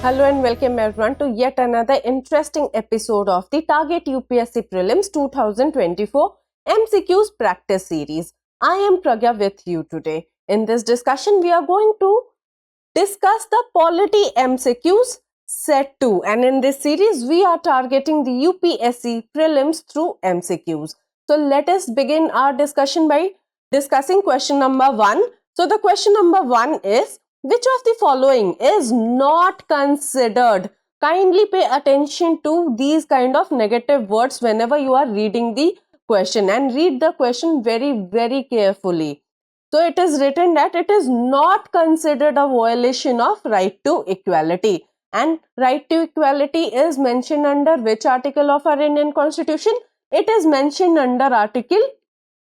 Hello and welcome everyone to yet another interesting episode of the Target UPSC Prelims 2024 MCQs practice series. I am Pragya with you today. In this discussion, we are going to discuss the Polity MCQs set 2, and in this series, we are targeting the UPSC Prelims through MCQs. So let us begin our discussion by discussing question number 1. So the question number 1 is, which of the following is not considered? Kindly pay attention to these kind of negative words whenever you are reading the question, and read the question very carefully. So it is written that it is not considered a violation of right to equality. And right to equality is mentioned under which article of our Indian Constitution? It is mentioned under Article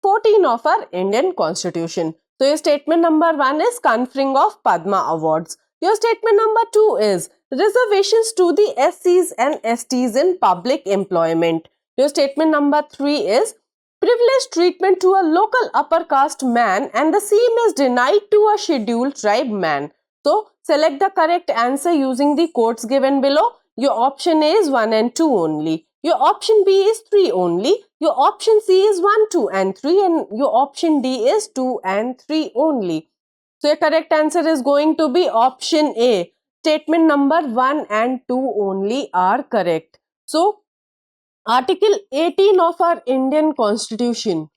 14 of our Indian Constitution. So your statement number 1 is conferring of Padma Awards. Your statement number 2 is reservations to the SCs and STs in public employment. Your statement number 3 is privileged treatment to a local upper caste man and the same is denied to a scheduled tribe man. So select the correct answer using the codes given below. Your option A is 1 and 2 only. Your option B is 3 only. Your option C is 1, 2 and 3, and your option D is 2 and 3 only. So your correct answer is going to be option A. Statement number 1 and 2 only are correct. So Article 18 of our Indian Constitution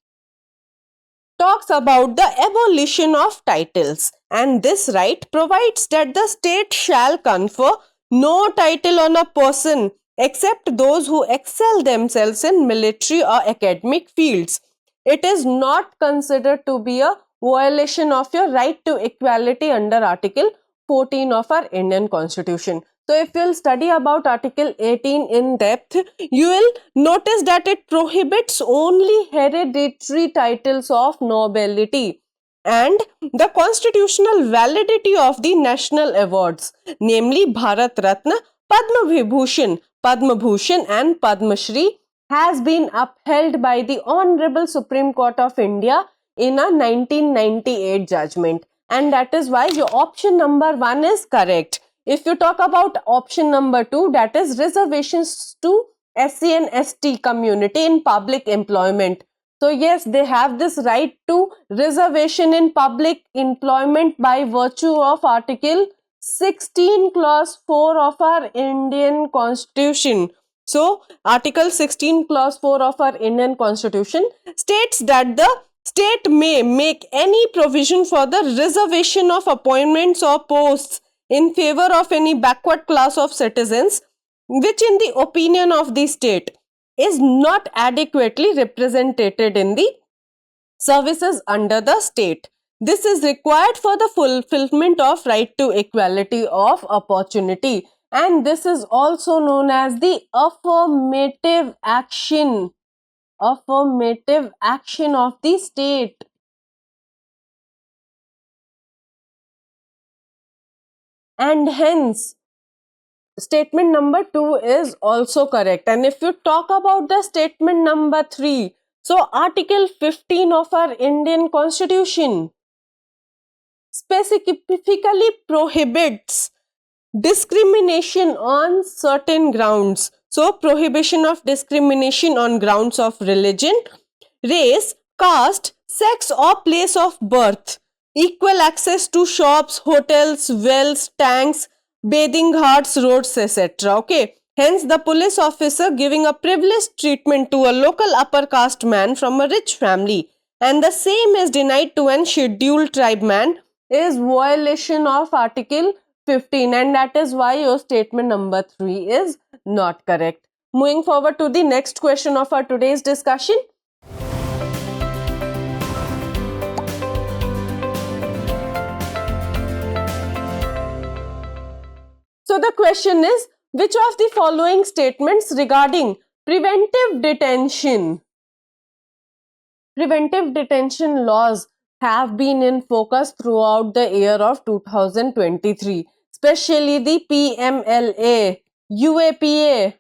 talks about the abolition of titles, and this right provides that the state shall confer no title on a person except those who excel themselves in military or academic fields. It is not considered to be a violation of your right to equality under Article 14 of our Indian Constitution. So if you'll study about Article 18 in depth, you will notice that it prohibits only hereditary titles of nobility and the constitutional validity of the national awards, namely Bharat Ratna, Padma Vibhushan, Padma Bhushan and Padma Shri, has been upheld by the Honorable Supreme Court of India in a 1998 judgment, and that is why your option number 1 is correct. If you talk about option number 2, that is reservations to SC and ST community in public employment. So yes, they have this right to reservation in public employment by virtue of Article 16 clause 4 of our Indian Constitution. So Article 16 clause 4 of our Indian Constitution states that the state may make any provision for the reservation of appointments or posts in favor of any backward class of citizens which in the opinion of the state is not adequately represented in the services under the state. This is required for the fulfillment of right to equality of opportunity, and this is also known as the affirmative action of the state. And hence statement number 2 is also correct. And if you talk about the statement number 3, so Article 15 of our Indian Constitution specifically prohibits discrimination on certain grounds. So prohibition of discrimination on grounds of religion, race, caste, sex or place of birth, equal access to shops, hotels, wells, tanks, bathing ghats, roads, etc. Okay. Hence, the police officer giving a privileged treatment to a local upper caste man from a rich family and the same is denied to an scheduled tribe man is violation of Article 15, and that is why your statement number 3 is not correct. Moving forward to the next question of our today's discussion. So the question is, which of the following statements regarding preventive detention laws have been in focus throughout the year of 2023, especially the PMLA, UAPA.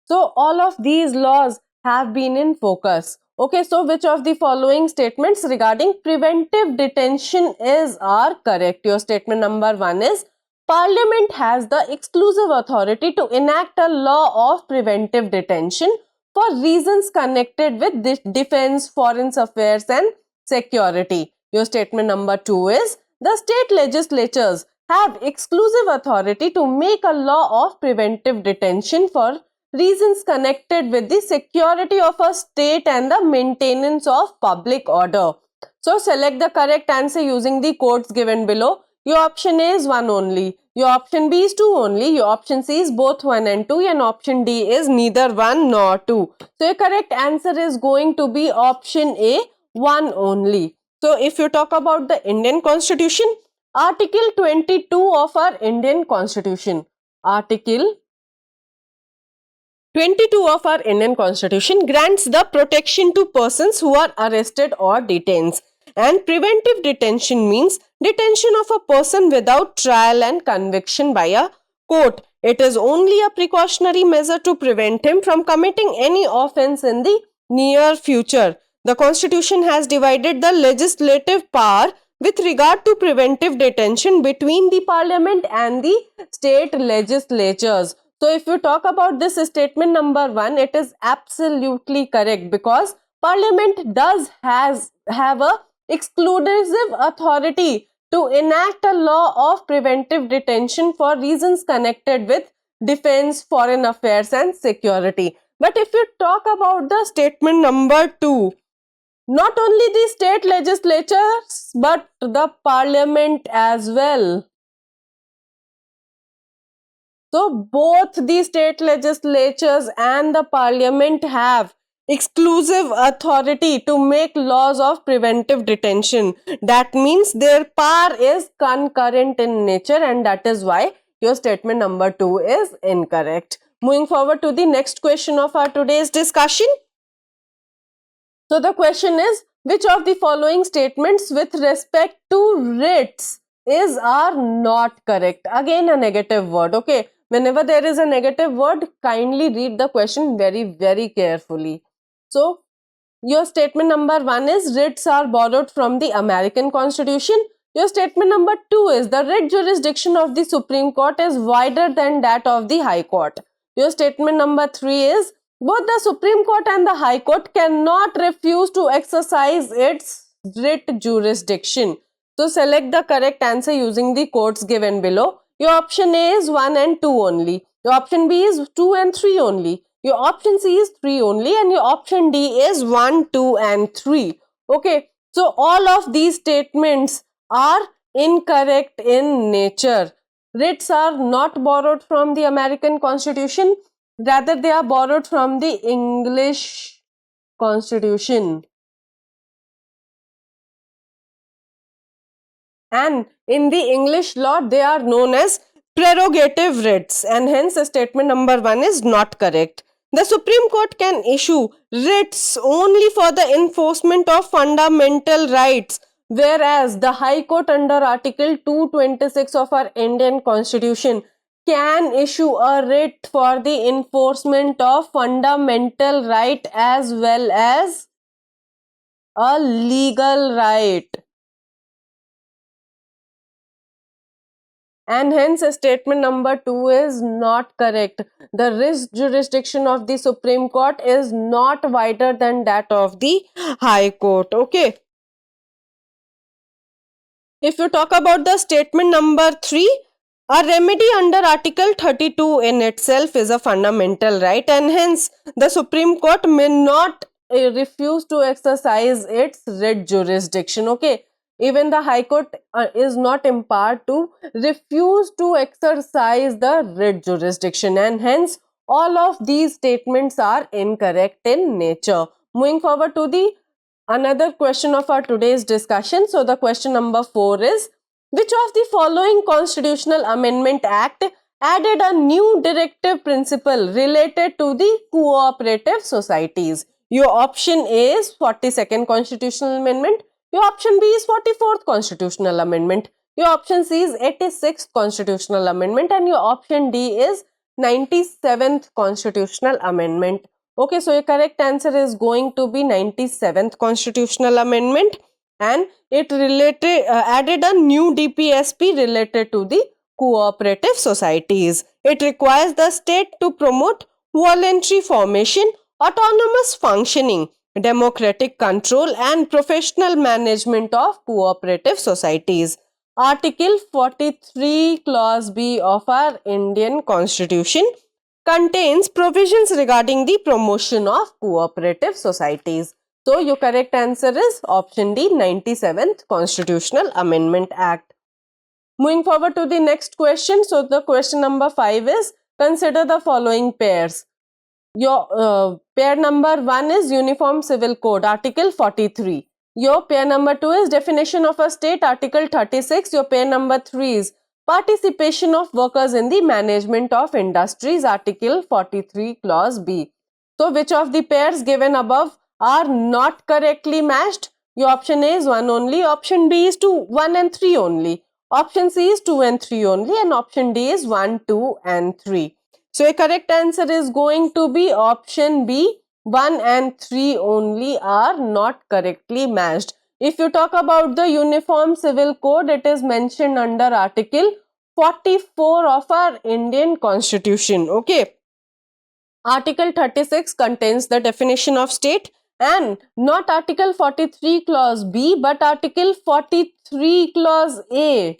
So all of these laws have been in focus. Okay, so which of the following statements regarding preventive detention are correct? Your statement number 1 is Parliament has the exclusive authority to enact a law of preventive detention for reasons connected with defense, foreign affairs and security. Your statement number 2 is the state legislatures have exclusive authority to make a law of preventive detention for reasons connected with the security of a state and the maintenance of public order. So select the correct answer using the codes given below. Your option A is 1 only. Your option B is 2 only. Your option C is both 1 and 2. And option D is neither 1 nor 2. So your correct answer is going to be option A, 1 only. So if you talk about the Indian Constitution, Article 22 of our Indian Constitution. Article 22 of our Indian Constitution grants the protection to persons who are arrested or detained. And preventive detention means detention of a person without trial and conviction by a court. It is only a precautionary measure to prevent him from committing any offense in the near future. The Constitution has divided the legislative power with regard to preventive detention between the Parliament and the state legislatures. So if you talk about this statement number 1, it is absolutely correct because Parliament does have a exclusive authority to enact a law of preventive detention for reasons connected with defense, foreign affairs and security. But if you talk about the statement number 2, not only the state legislatures but the Parliament as well. So both the state legislatures and the Parliament have exclusive authority to make laws of preventive detention. That means their power is concurrent in nature, and that is why your statement number 2 is incorrect. Moving forward to the next question of our today's discussion. So the question is, which of the following statements with respect to writs is or not correct? Again a negative word. Okay, whenever there is a negative word, kindly read the question very carefully. So your statement number 1 is writs are borrowed from the American Constitution. Your statement number 2 is the writ jurisdiction of the Supreme Court is wider than that of the High Court. Your statement number 3 is both the Supreme Court and the High Court cannot refuse to exercise its writ jurisdiction. So select the correct answer using the codes given below. Your option A is 1 and 2 only. Your option B is 2 and 3 only. Your option C is 3 only, and your option D is 1, 2 and 3. Okay, so all of these statements are incorrect in nature. Writs are not borrowed from the American Constitution, rather they are borrowed from the English Constitution. And in the English law, they are known as prerogative writs, and hence statement number 1 is not correct. The Supreme Court can issue writs only for the enforcement of fundamental rights, whereas the High Court under Article 226 of our Indian Constitution can issue a writ for the enforcement of fundamental right as well as a legal right. And hence statement number 2 is not correct. The writ jurisdiction of the Supreme Court is not wider than that of the High Court. Okay. If you talk about the statement number 3, a remedy under Article 32 in itself is a fundamental right, and hence the Supreme Court may not refuse to exercise its writ jurisdiction. Okay. Even the High Court is not empowered to refuse to exercise the writ jurisdiction, and hence all of these statements are incorrect in nature. Moving forward to the another question of our today's discussion. So the question number 4 is, which of the following Constitutional Amendment Act added a new directive principle related to the cooperative societies? Your option A is 42nd Constitutional Amendment. Your option B is 44th Constitutional Amendment. Your option C is 86th Constitutional Amendment, and your option D is 97th Constitutional Amendment. Okay, so your correct answer is going to be 97th Constitutional Amendment, and it added a new DPSP related to the cooperative societies. It requires the state to promote voluntary formation, autonomous functioning, democratic control and professional management of cooperative societies. Article 43 Clause B of our Indian Constitution contains provisions regarding the promotion of cooperative societies. So, your correct answer is option D, 97th Constitutional Amendment Act. Moving forward to the next question. So, the question number 5 is, consider the following pairs. Your pair number 1 is Uniform Civil Code, Article 43. Your pair number 2 is Definition of a State, Article 36. Your pair number 3 is Participation of Workers in the Management of Industries, Article 43, Clause B. So, which of the pairs given above are not correctly matched? Your option A is 1 only, option B is 2, 1 and 3 only, option C is 2 and 3 only, and option D is 1, 2 and 3. So, a correct answer is going to be option B, 1 and 3 only are not correctly matched. If you talk about the Uniform Civil Code, it is mentioned under Article 44 of our Indian Constitution. Okay. Article 36 contains the definition of state, and not Article 43 Clause B, but Article 43 Clause A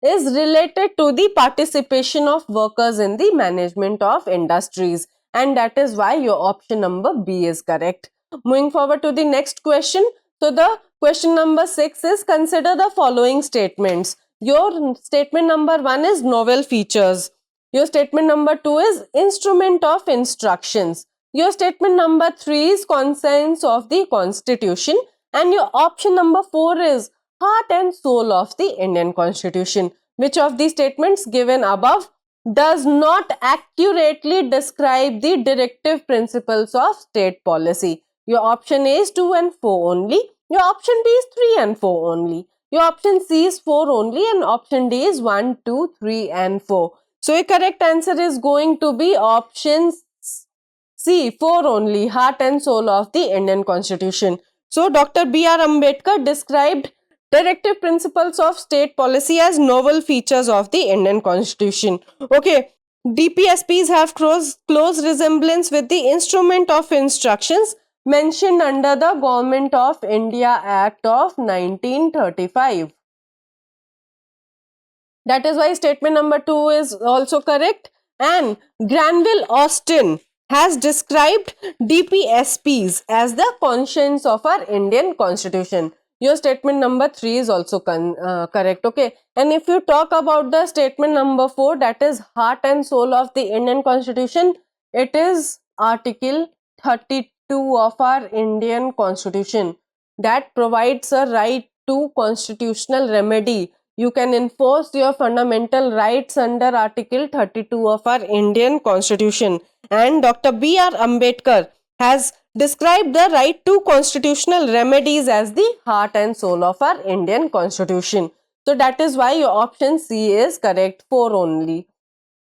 is related to the participation of workers in the management of industries, and that is why your option number B is correct. Moving forward to the next question. So, the question number 6 is, consider the following statements. Your statement number 1 is novel features. Your statement number 2 is instrument of instructions. Your statement number 3 is conscience of the Constitution, and your option number 4 is heart and soul of the Indian Constitution. Which of these statements given above does not accurately describe the directive principles of state policy? Your option A is 2 and 4 only. Your option B is 3 and 4 only. Your option C is 4 only, and option D is 1, 2, 3 and 4. So, a correct answer is going to be option C, 4 only, heart and soul of the Indian Constitution. So, Dr. B.R. Ambedkar described directive principles of state policy as novel features of the Indian Constitution. Okay, DPSPs have close resemblance with the instrument of instructions mentioned under the Government of India Act of 1935. That is why statement number 2 is also correct. And Granville Austin has described DPSPs as the conscience of our Indian Constitution. Your statement number 3 is also correct. Okay. And if you talk about the statement number 4, that is heart and soul of the Indian Constitution, it is Article 32 of our Indian Constitution that provides a right to constitutional remedy. You can enforce your fundamental rights under Article 32 of our Indian Constitution. And Dr. B.R. Ambedkar has described the right to constitutional remedies as the heart and soul of our Indian Constitution. So, that is why your option C is correct, 4 only.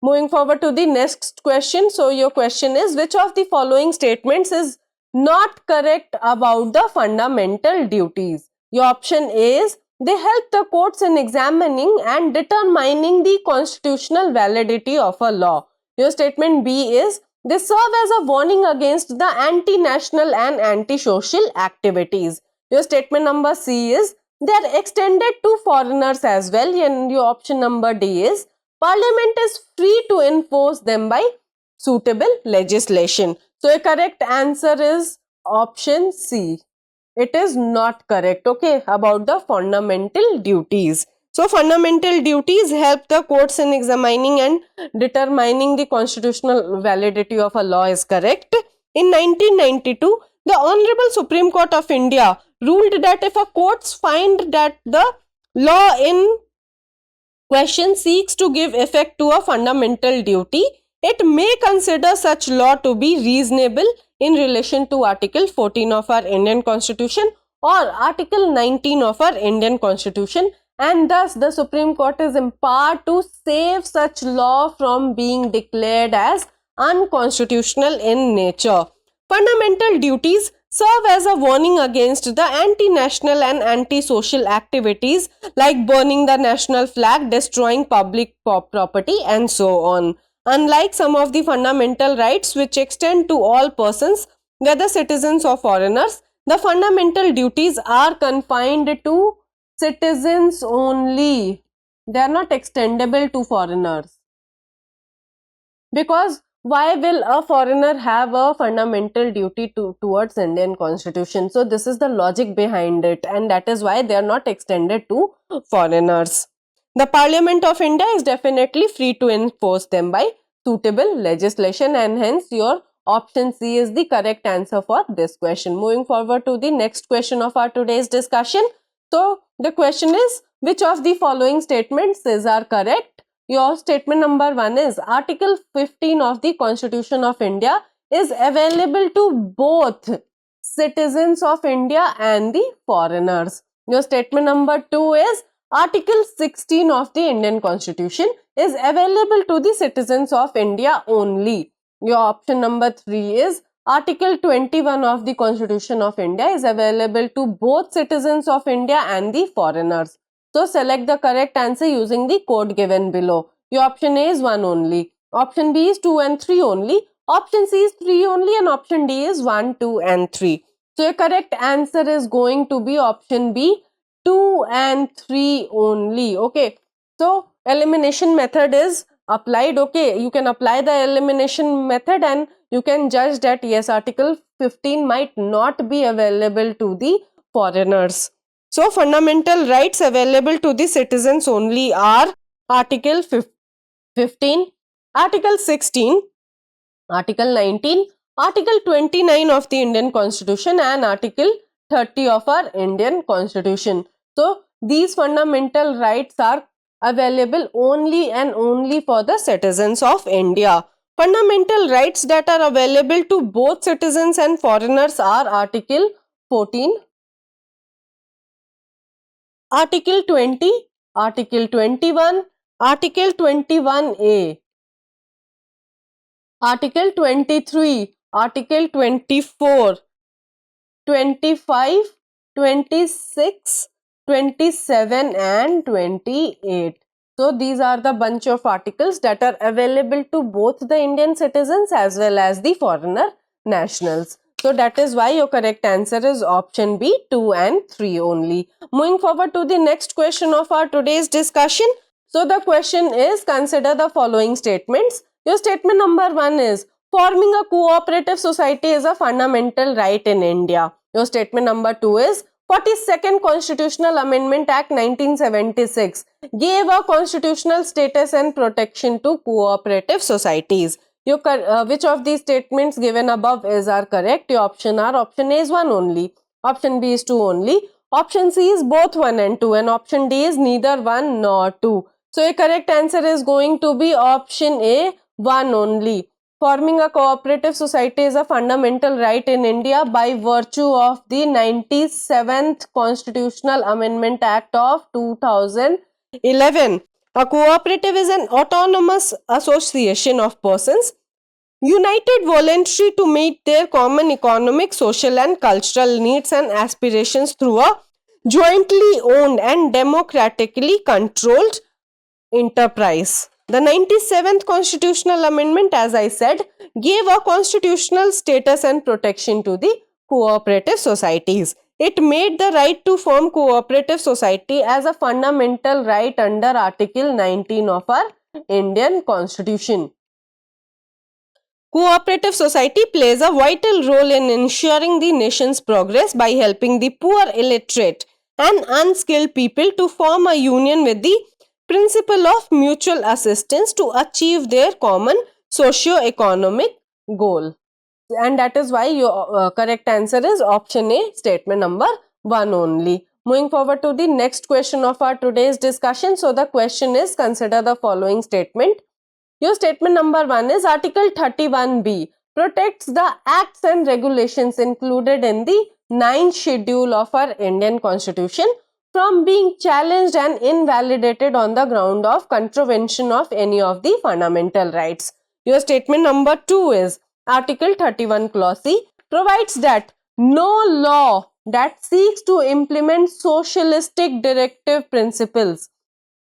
Moving forward to the next question. So, your question is, which of the following statements is not correct about the fundamental duties? Your option A is, they help the courts in examining and determining the constitutional validity of a law. Your statement B is, they serve as a warning against the anti-national and anti-social activities. Your statement number C is, they are extended to foreigners as well, and your option number D is, Parliament is free to enforce them by suitable legislation. So, a correct answer is option C. It is not correct, okay, about the fundamental duties. So, fundamental duties help the courts in examining and determining the constitutional validity of a law is correct. In 1992, the Honorable Supreme Court of India ruled that if a courts find that the law in question seeks to give effect to a fundamental duty, it may consider such law to be reasonable in relation to Article 14 of our Indian Constitution or Article 19 of our Indian Constitution, and thus the Supreme Court is empowered to save such law from being declared as unconstitutional in nature. Fundamental duties serve as a warning against the anti-national and anti-social activities like burning the national flag, destroying public property, and so on. Unlike some of the fundamental rights which extend to all persons, whether citizens or foreigners, the fundamental duties are confined to citizens only. They are not extendable to foreigners. Because why will a foreigner have a fundamental duty towards Indian constitution? So this is the logic behind it, and that is why they are not extended to foreigners. The Parliament of India is definitely free to enforce them by suitable legislation, and hence your option C is the correct answer for this question. Moving forward to the next question of our today's discussion. So the question is, which of the following statements are correct? Your statement number 1 is Article 15 of the Constitution of India is available to both citizens of India and the foreigners. Your statement number 2 is Article 16 of the Indian Constitution is available to the citizens of India only. Your option number 3 is Article 21 of the Constitution of India is available to both citizens of India and the foreigners. So select the correct answer using the code given below. Your option A is 1 only. Option B is 2 and 3 only. Option C is 3 only, and option D is 1, 2 and 3. So your correct answer is going to be option B, 2 and 3 only. Okay. So elimination method is applied. Okay. You can apply the elimination method and you can judge that yes, Article 15 might not be available to the foreigners. So fundamental rights available to the citizens only are Article 15, Article 16, Article 19, Article 29 of the Indian Constitution, and Article 30 of our Indian Constitution. So these fundamental rights are available only and only for the citizens of India. Fundamental rights that are available to both citizens and foreigners are Article 14, Article 20, Article 21, Article 21A, Article 23, Article 24, 25, 26, 27 and 28. So these are the bunch of articles that are available to both the Indian citizens as well as the foreigner nationals. So that is why your correct answer is option B, 2 and 3 only. Moving forward to the next question of our today's discussion. So the question is, consider the following statements. Your statement number 1 is, forming a cooperative society is a fundamental right in India. Your statement number 2 is, 42nd Constitutional Amendment Act 1976 gave a constitutional status and protection to cooperative societies. Which of these statements given above are correct? Your option are, option A is 1 only, option B is 2 only, option C is both 1 and 2, and option D is neither 1 nor 2. So your correct answer is going to be option A, 1 only. Forming a cooperative society is a fundamental right in India by virtue of the 97th Constitutional Amendment Act of 2011. A cooperative is an autonomous association of persons united voluntarily to meet their common economic, social and cultural needs and aspirations through a jointly owned and democratically controlled enterprise. The 97th Constitutional Amendment, as I said, gave a constitutional status and protection to the cooperative societies. It made the right to form cooperative society as a fundamental right under Article 19 of our Indian Constitution. Cooperative society plays a vital role in ensuring the nation's progress by helping the poor, illiterate and unskilled people to form a union with the principle of mutual assistance to achieve their common socio-economic goal. And that is why your correct answer is option A, statement number 1 only. Moving forward to the next question of our today's discussion. So the question is, consider the following statement. Your statement number 1 is Article 31B protects the acts and regulations included in the 9th schedule of our Indian Constitution from being challenged and invalidated on the ground of contravention of any of the fundamental rights. Your statement number 2 is Article 31 Clause C provides that No law that seeks to implement socialistic directive principles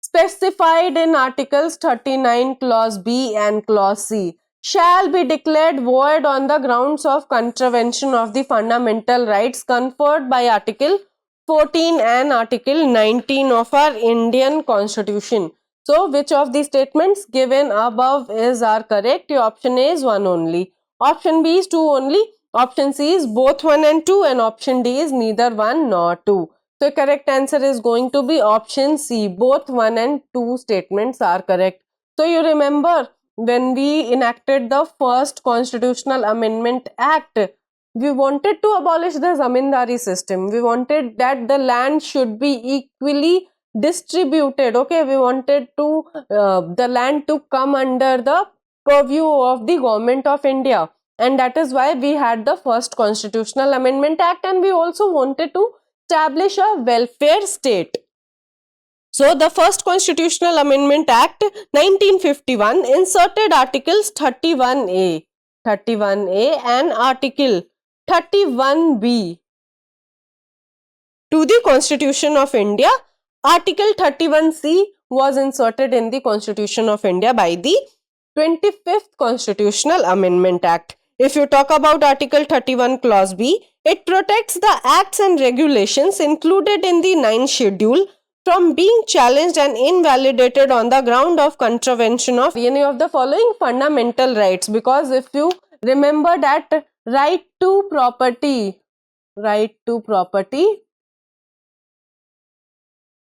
specified in Articles 39 Clause B and Clause C shall be declared void on the grounds of contravention of the fundamental rights conferred by Article 14 and Article 19 of our Indian Constitution. So, which of the statements given above is are correct? Your option A is 1 only. Option B is 2 only. Option C is both 1 and 2, and option D is neither 1 nor 2. So, correct answer is going to be option C. Both 1 and 2 statements are correct. So, you remember when we enacted the first Constitutional Amendment Act, we wanted to abolish the zamindari system. We wanted that the land should be equally distributed. Okay, we wanted to the land to come under the purview of the government of India, and that is why we had the first Constitutional Amendment Act, and we also wanted to establish a welfare state. So, the first Constitutional Amendment Act 1951 inserted Articles 31A and Article 31B to the Constitution of India. Article 31C was inserted in the Constitution of India by the 25th Constitutional Amendment Act. If you talk about Article 31 Clause B, it protects the acts and regulations included in the 9th schedule from being challenged and invalidated on the ground of contravention of any of the following fundamental rights. Because if you remember that right to property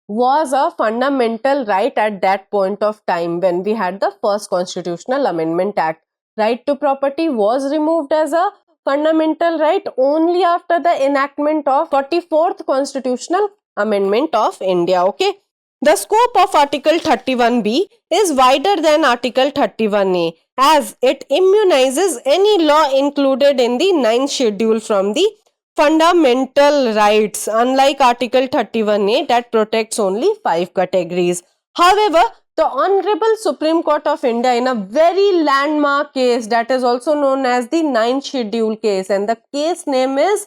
was a fundamental right at that point of time when we had the first Constitutional Amendment Act. Right to property was removed as a fundamental right only after the enactment of 44th Constitutional Amendment of India. Okay. The scope of Article 31B is wider than Article 31A as it immunizes any law included in the 9th schedule from the fundamental rights, unlike Article 31A that protects only 5 categories. However, the Honorable Supreme Court of India, in a very landmark case that is also known as the 9th schedule case, and the case name is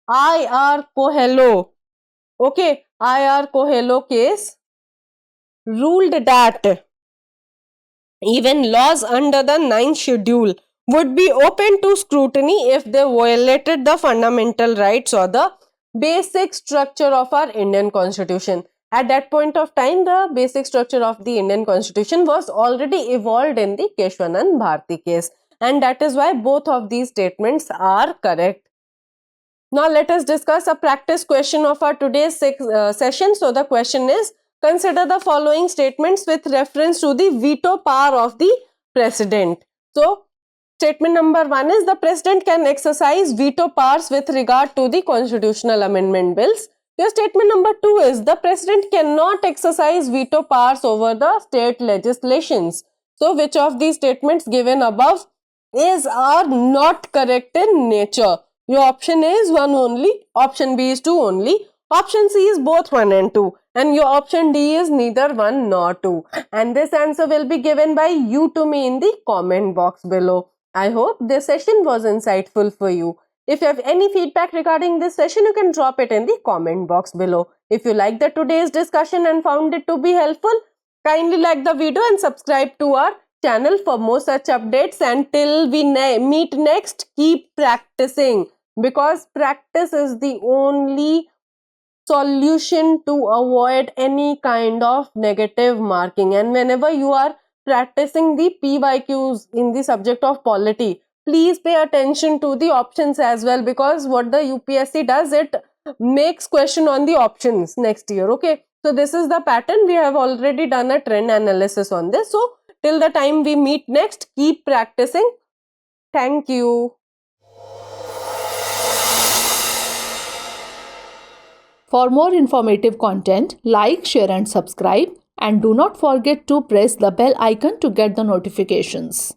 I.R. Coelho. Okay, I.R. Coelho case ruled that even laws under the 9th schedule would be open to scrutiny if they violated the fundamental rights or the basic structure of our Indian Constitution. At that point of time, the basic structure of the Indian Constitution was already evolved in the Keshwanand Bharti case, and that is why both of these statements are correct. Now, let us discuss a practice question of our today's session. So, the question is, consider the following statements with reference to the veto power of the President. So, statement number 1 is the President can exercise veto powers with regard to the constitutional amendment bills. Your statement number 2 is the President cannot exercise veto powers over the state legislations. So, which of these statements given above are not correct in nature? Your option A is 1 only, option B is 2 only, option C is both 1 and 2, and your option D is neither 1 nor 2. And this answer will be given by you to me in the comment box below. I hope this session was insightful for you. If you have any feedback regarding this session, you can drop it in the comment box below. If you liked today's discussion and found it to be helpful, kindly like the video and subscribe to our channel for more such updates. Until we meet next, keep practicing, because practice is the only solution to avoid any kind of negative marking. And whenever you are practicing the PYQs in the subject of polity, please pay attention to the options as well, because what the UPSC does, it makes question on the options next year. Okay, so this is the pattern. We have already done a trend analysis on this. So till the time we meet next, keep practicing. Thank you. For more informative content, like, share and subscribe, and do not forget to press the bell icon to get the notifications.